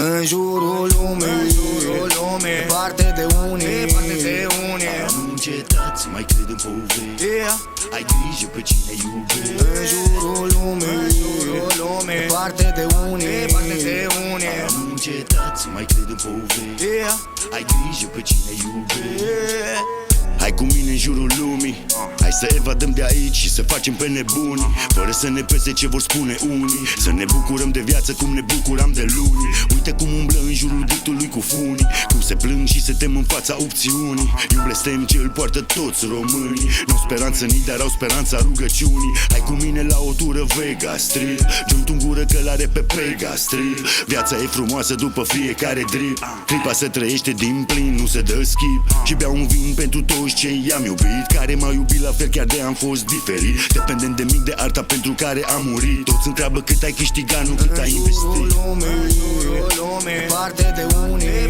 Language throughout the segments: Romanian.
În jurul lumii, departe de unii, Nu încetați, mai cred în povești, ai grijă pe cine iubești. în jurul lumii, departe de unii, Nu încetați, mai cred în povești, ai grijă pe cine iubești. Hai cu mine în jurul lumii, hai să evadăm de aici și să facem pe nebuni, fără să ne pese ce vor spune unii. Să ne bucurăm de viață cum ne bucuram de luni. Uite cum umblă în jurul dictului cu funii, cum se plâng și se tem în fața opțiunii. E un blestem ce îl poartă toți românii. N-au speranță nici, dar au speranța rugăciunii. Hai cu mine la o tură Vegas Strip, Junt în gură călare pe Pegas Strip. Viața e frumoasă după fiecare drip, clipa se trăiește din plin, nu se dă skip. Și beau un vin pentru toți ce i-am iubit, care m-au iubit la fel chiar de am fost diferit. Dependent de mic de arta pentru care am murit. Toți întreabă cât ai câștigat, nu cât ai investit. în jurul lumii, departe de unii,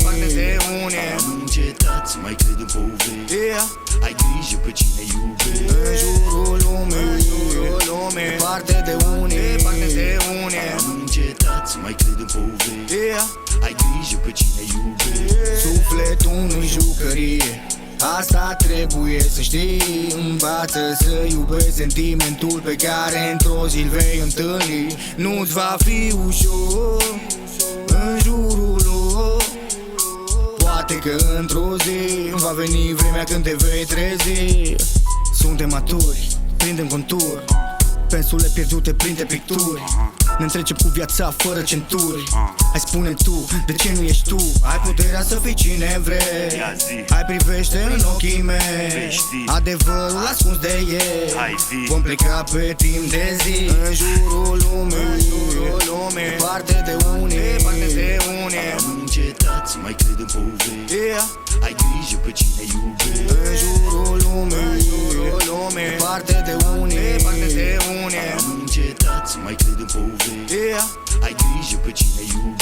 Nu încetați, mai cred în povești, ai grijă pe cine iubești. în jurul lumii, departe de unii, Nu încetați, mai cred în povești, ai grijă pe cine iubești. sufletul nu-i jucărie, asta trebuie să știi. Învață să iubești sentimentul pe care într-o zi îl vei întâlni. Nu-ți va fi ușor în jurul lor, poate că într-o zi va veni vremea când te vei trezi. Suntem maturi, prindem contur, pensule pierdute printre picturi. Ne întrecem cu viața fără centuri. Hai spune tu, de ce nu ești tu? Ai puterea să fii cine vrei, hai privește în ochii mei, adevărul ascuns de ei. Vom pleca pe timp de zi, în jurul lumii, departe de unii, Nu încetați, mai cred în povești, ai grijă pe cine iubești. în jurul lumii, departe de unii, Nu încetați, mai cred în povești, ai grijă pe cine iubești.